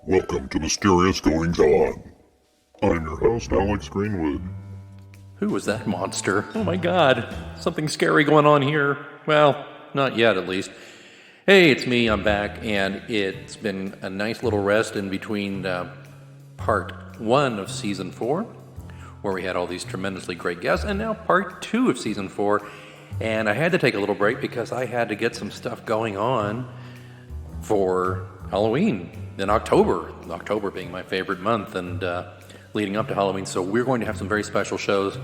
Welcome to Mysterious Goings On. I'm your host, Alex Greenwood. Who was that monster? Oh my god, something scary going on here. Well, not yet at least. Hey, it's me, I'm back, and it's been a nice little rest in between part 1 of Season 4, where we had all these tremendously great guests, and now part 2 of Season 4. And I had to take a little break because I had to get some stuff going on for Halloween in October. October being my favorite month and leading up to Halloween. So we're going to have some very special shows.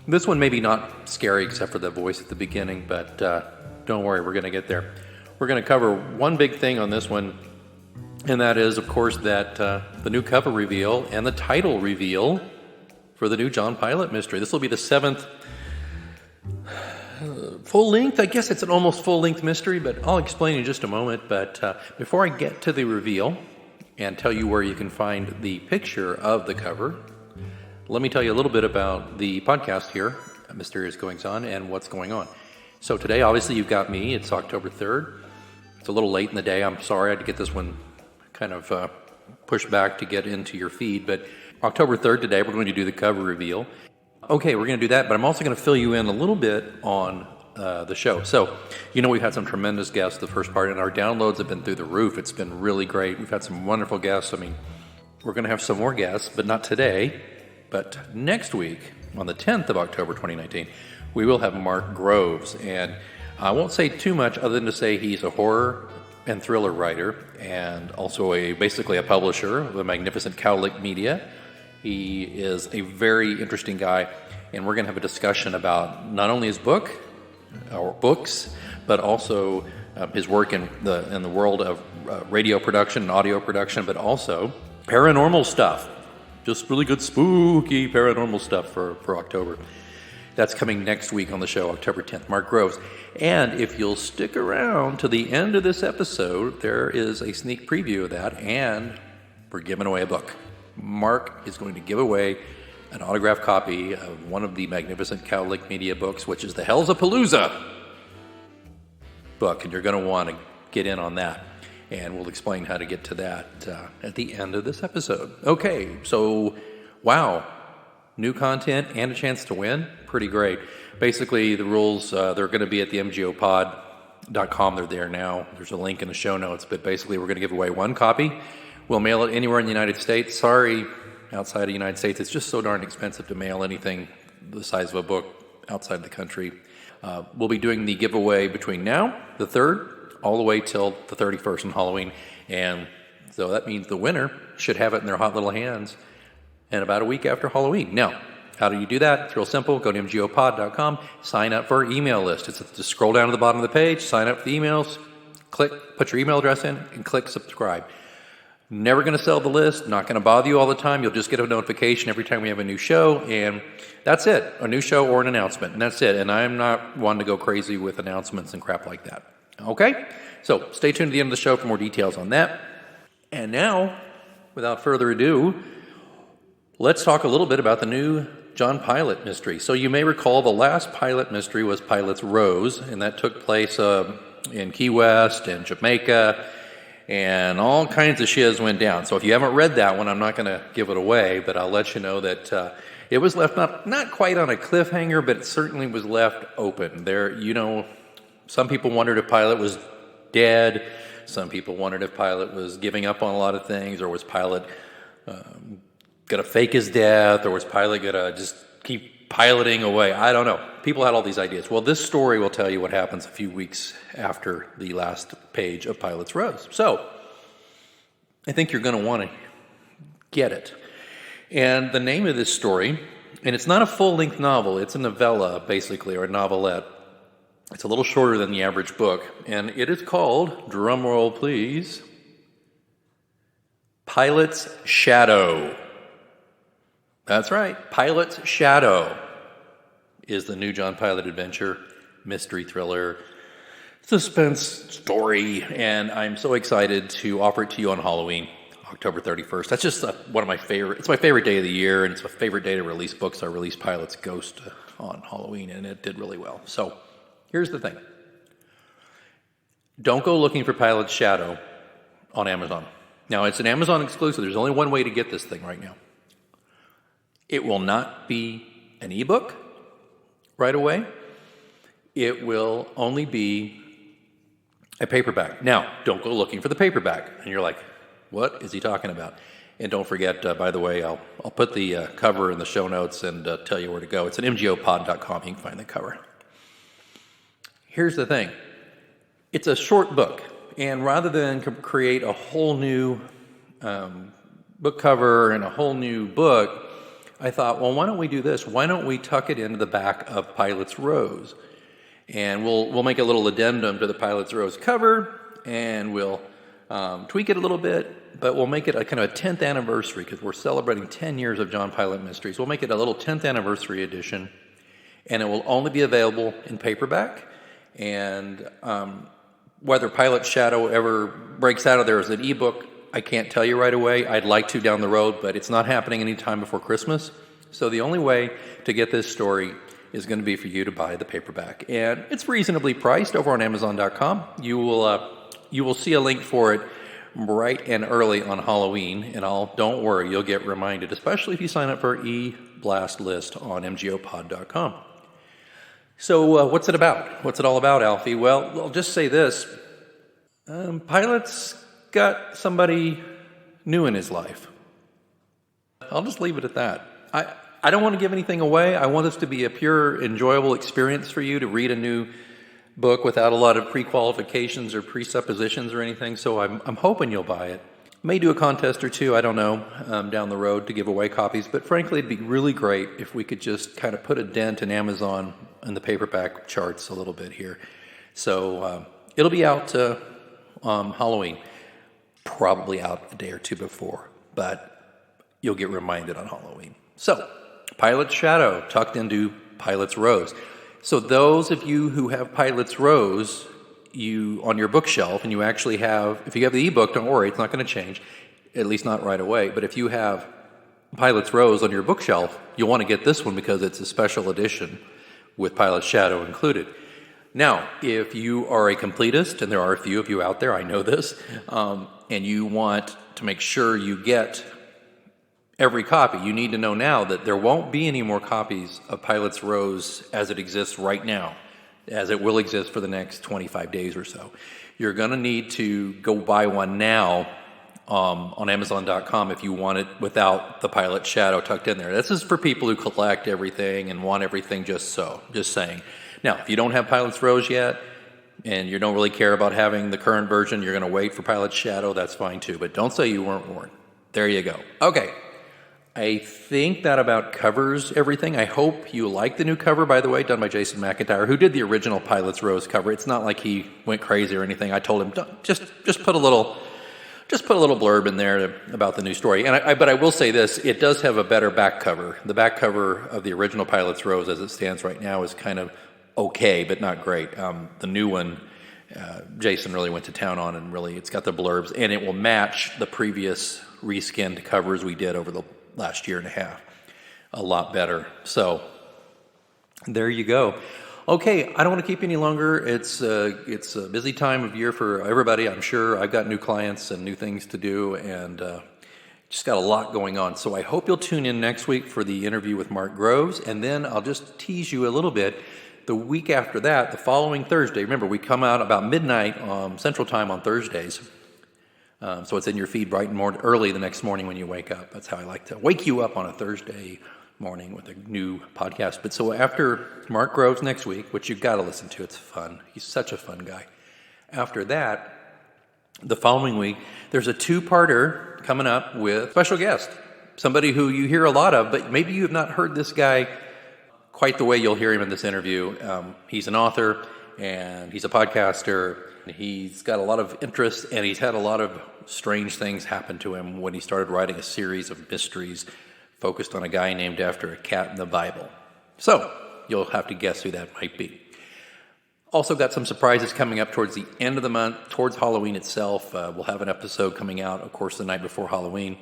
This one maybe not scary except for the voice at the beginning, but don't worry, we're going to get there. We're going to cover one big thing on this one, and that is, of course, that the new cover reveal and the title reveal for the new John Pilate Mystery. This will be the 7th full-length. I guess it's an almost full-length mystery, but I'll explain in just a moment. But before I get to the reveal and tell you where you can find the picture of the cover, let me tell you a little bit about the podcast here, Mysterious Goings On, and what's going on. So today, obviously, you've got me. It's October 3rd. It's a little late in the day. I'm sorry I had to get this one kind of pushed back to get into your feed. But October 3rd today, we're going to do the cover reveal. Okay, we're going to do that, but I'm also going to fill you in a little bit on the show. So, we've had some tremendous guests the first part, and our downloads have been through the roof. It's been really great. We've had some wonderful guests. I mean, we're going to have some more guests, but not today. But next week, on the 10th of October 2019, we will have Mark Groves. And I won't say too much other than to say he's a horror and thriller writer and also basically a publisher of the magnificent Cowlick Media. He is a very interesting guy, and we're going to have a discussion about not only his book or books, but also his work in the world of radio production and audio production, but also paranormal stuff. Just really good spooky paranormal stuff for October. That's coming next week on the show, October 10th, Mark Groves. And if you'll stick around to the end of this episode, there is a sneak preview of that, and we're giving away a book. Mark is going to give away an autographed copy of one of the magnificent Cowlick Media books, which is the Hellsapalooza book, and you're going to want to get in on that. And we'll explain how to get to that at the end of this episode. Okay, so, wow, new content and a chance to win? Pretty great. Basically, the rules, they're going to be at the mgopod.com. They're there now. There's a link in the show notes, but basically we're going to give away one copy. We'll mail it anywhere in the United States. Sorry, outside of the United States, it's just so darn expensive to mail anything the size of a book outside the country. We'll be doing the giveaway between now, the 3rd, all the way till the 31st on Halloween. And so that means the winner should have it in their hot little hands in about a week after Halloween. Now, how do you do that? It's real simple. Go to mgopod.com, sign up for our email list. Just scroll down to the bottom of the page, sign up for the emails, put your email address in, and click subscribe. Never going to sell the list, not going to bother you all the time. You'll just get a notification every time we have a new show, and that's it. A new show or an announcement, and that's it. And I'm not one to go crazy with announcements and crap like that. Okay? So stay tuned to the end of the show for more details on that. And now, without further ado, let's talk a little bit about the new John Pilate Mystery. So you may recall the last Pilate Mystery was Pilate's Rose, and that took place in Key West and Jamaica, and all kinds of shiz went down. So if you haven't read that one, I'm not going to give it away, but I'll let you know that it was left not quite on a cliffhanger, but it certainly was left open. Some people wondered if Pilate was dead. Some people wondered if Pilate was giving up on a lot of things, or was Pilate going to fake his death, or was Pilate going to just keep piloting away? I don't know. People had all these ideas. Well, this story will tell you what happens a few weeks after the last page of Pilate's Rose. So, I think you're going to want to get it. And the name of this story, and it's not a full-length novel, it's a novella, basically, or a novelette. It's a little shorter than the average book, and it is called, drumroll please, Pilate's Shadow. That's right, Pilate's Shadow is the new John Pilate adventure, mystery thriller, suspense story, and I'm so excited to offer it to you on Halloween, October 31st. That's just one of my favorite, it's my favorite day of the year, and it's my favorite day to release books. I released Pilate's Ghost on Halloween, and it did really well. So, here's the thing. Don't go looking for Pilate's Shadow on Amazon. Now, it's an Amazon exclusive. There's only one way to get this thing right now. It will not be an ebook right away. It will only be a paperback. Now, don't go looking for the paperback. And you're like, what is he talking about? And don't forget, by the way, I'll put the cover in the show notes and tell you where to go. It's at mgopod.com. You can find the cover. Here's the thing. It's a short book. And rather than create a whole new book cover and a whole new book, I thought, well, why don't we do this? Why don't we tuck it into the back of Pilate's Rose? And we'll make a little addendum to the Pilate's Rose cover, and we'll tweak it a little bit, but we'll make it a kind of a 10th anniversary because we're celebrating 10 years of John Pilate Mystery. So we'll make it a little 10th anniversary edition, and it will only be available in paperback. And whether Pilate's Shadow ever breaks out of there as an ebook, I can't tell you right away. I'd like to down the road, but it's not happening anytime before Christmas. So the only way to get this story is going to be for you to buy the paperback. And it's reasonably priced over on Amazon.com. You will see a link for it bright and early on Halloween, and don't worry, you'll get reminded, especially if you sign up for e-blast list on mgopod.com. So what's it about? What's it all about, Alfie? Well, I'll just say this. Pilate's got somebody new in his life. I'll just leave it at that. I don't want to give anything away. I want this to be a pure, enjoyable experience for you to read a new book without a lot of pre-qualifications or presuppositions or anything, so I'm hoping you'll buy it. May do a contest or two, I don't know, down the road to give away copies, but frankly, it'd be really great if we could just kind of put a dent in Amazon and the paperback charts a little bit here. So it'll be out Halloween, probably out a day or two before, but you'll get reminded on Halloween. So, Pilate's Shadow tucked into Pilate's Rose. So those of you who have Pilate's Rose on your bookshelf, and you actually have, if you have the ebook, don't worry, it's not going to change, at least not right away. But if you have Pilate's Rose on your bookshelf, you'll want to get this one because it's a special edition with Pilate's Shadow included. Now, if you are a completist, and there are a few of you out there, I know this, and you want to make sure you get every copy, you need to know now that there won't be any more copies of Pilate's Rose as it exists right now, as it will exist for the next 25 days or so. You're going to need to go buy one now on Amazon.com if you want it without the Pilate Shadow tucked in there. This is for people who collect everything and want everything just saying. Now, if you don't have Pilate's Rose yet, and you don't really care about having the current version, you're going to wait for Pilate's Shadow, that's fine too. But don't say you weren't warned. There you go. Okay. I think that about covers everything. I hope you like the new cover, by the way, done by Jason McIntyre, who did the original Pilate's Rose cover. It's not like he went crazy or anything. I told him, just put a little blurb in there about the new story. But I will say this, it does have a better back cover. The back cover of the original Pilate's Rose as it stands right now is kind of okay, but not great. The new one, Jason really went to town on, and really it's got the blurbs, and it will match the previous reskinned covers we did over the last year and a half. A lot better. So there you go. Okay, I don't want to keep you any longer. It's a busy time of year for everybody, I'm sure. I've got new clients and new things to do, and just got a lot going on. So I hope you'll tune in next week for the interview with Mark Groves, and then I'll just tease you a little bit. The week after that, the following Thursday, remember we come out about midnight Central Time on Thursdays. So it's in your feed bright and early the next morning when you wake up. That's how I like to wake you up on a Thursday morning with a new podcast. But so after Mark Groves next week, which you've got to listen to, it's fun. He's such a fun guy. After that, the following week, there's a two-parter coming up with a special guest, somebody who you hear a lot of, but maybe you have not heard this guy quite the way you'll hear him in this interview. He's an author, and he's a podcaster. He's got a lot of interest, and he's had a lot of strange things happen to him when he started writing a series of mysteries focused on a guy named after a cat in the Bible. So, you'll have to guess who that might be. Also got some surprises coming up towards the end of the month, towards Halloween itself. We'll have an episode coming out, of course, the night before Halloween,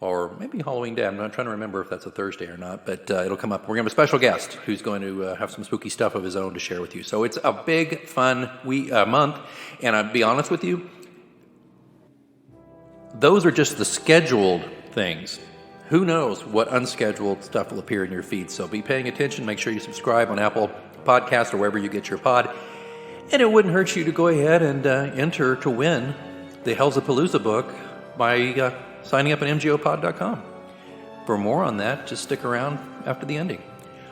or maybe Halloween Day. I'm not trying to remember if that's a Thursday or not, but it'll come up. We're going to have a special guest who's going to have some spooky stuff of his own to share with you. So it's a big, fun month, and I'll be honest with you, those are just the scheduled things. Who knows what unscheduled stuff will appear in your feed. So be paying attention. Make sure you subscribe on Apple Podcasts or wherever you get your pod. And it wouldn't hurt you to go ahead and enter to win the Hellsapalooza book by signing up at mgopod.com. For more on that, just stick around after the ending.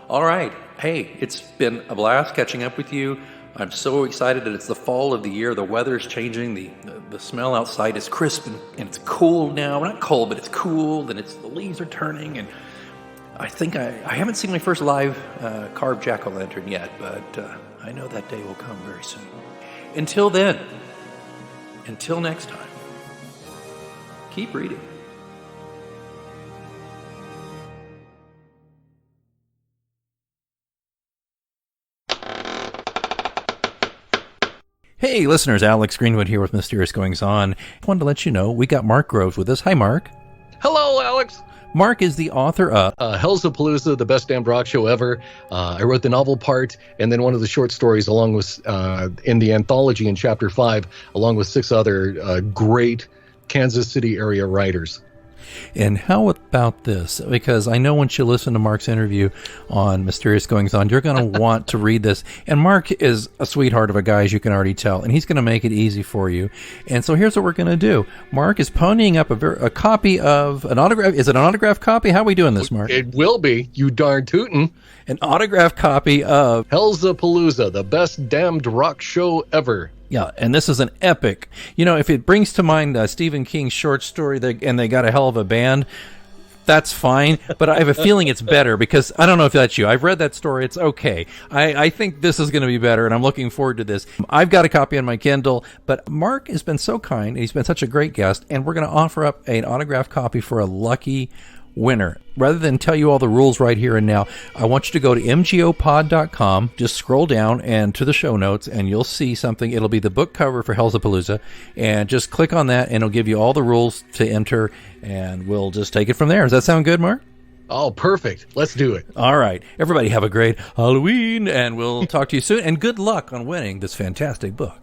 All right. Hey, it's been a blast catching up with you. I'm so excited that it's the fall of the year. The weather's changing. The smell outside is crisp and it's cool now. Not cold, but it's cool. And the leaves are turning. And I think I haven't seen my first live carved jack-o'-lantern yet, but I know that day will come very soon. Until then, until next time, keep reading. Hey, listeners, Alex Greenwood here with Mysterious Goings On. I wanted to let you know we got Mark Groves with us. Hi, Mark. Hello, Alex. Mark is the author of Hellsapalooza, the best damned rock show ever. I wrote the novel part and then one of the short stories along with in the anthology in chapter 5, along with 6 other great Kansas City area writers. And how about this? Because I know once you listen to Mark's interview on Mysterious Goings On, you're going to want to read this. And Mark is a sweetheart of a guy, as you can already tell, and he's going to make it easy for you. And so here's what we're going to do. Mark is ponying up a copy of an autograph. Is it an autographed copy? How are we doing this, Mark? It will be, you darn tootin'. An autographed copy of Hellsapalooza, the best damned rock show ever. Yeah, and this is an epic. You know, if it brings to mind Stephen King's short story, and they got a hell of a band, that's fine. But I have a feeling it's better because I don't know if that's you. I've read that story. It's okay. I think this is going to be better, and I'm looking forward to this. I've got a copy on my Kindle, but Mark has been so kind. He's been such a great guest, and we're going to offer up an autographed copy for a lucky winner. Rather than tell you all the rules right here and now, I want you to go to mgopod.com, just scroll down and to the show notes, and you'll see something. It'll be the book cover for Hellsapalooza, and just click on that, and it'll give you all the rules to enter, and we'll just take it from there. Does that sound good, Mark? Oh, perfect. Let's do it. All right. Everybody have a great Halloween, and we'll talk to you soon, and good luck on winning this fantastic book.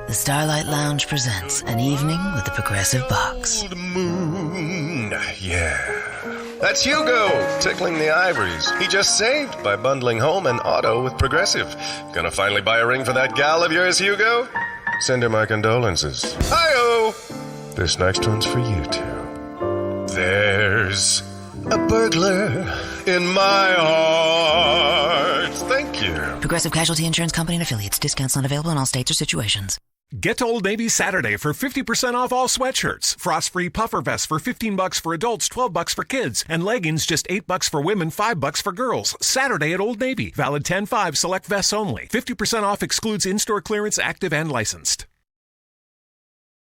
The Starlight Lounge presents An Evening with the Progressive Box. Old moon, yeah. That's Hugo, tickling the ivories. He just saved by bundling home and auto with Progressive. Gonna finally buy a ring for that gal of yours, Hugo? Send her my condolences. Hi-oh! This next one's for you two. There's a burglar in my heart. Thank you. Progressive Casualty Insurance Company and Affiliates. Discounts not available in all states or situations. Get to Old Navy Saturday for 50% off all sweatshirts. Frost-free puffer vests for $15 for adults, $12 for kids. And leggings just $8 for women, $5 for girls. Saturday at Old Navy. Valid 10/5 select vests only. 50% off excludes in-store clearance, active and licensed.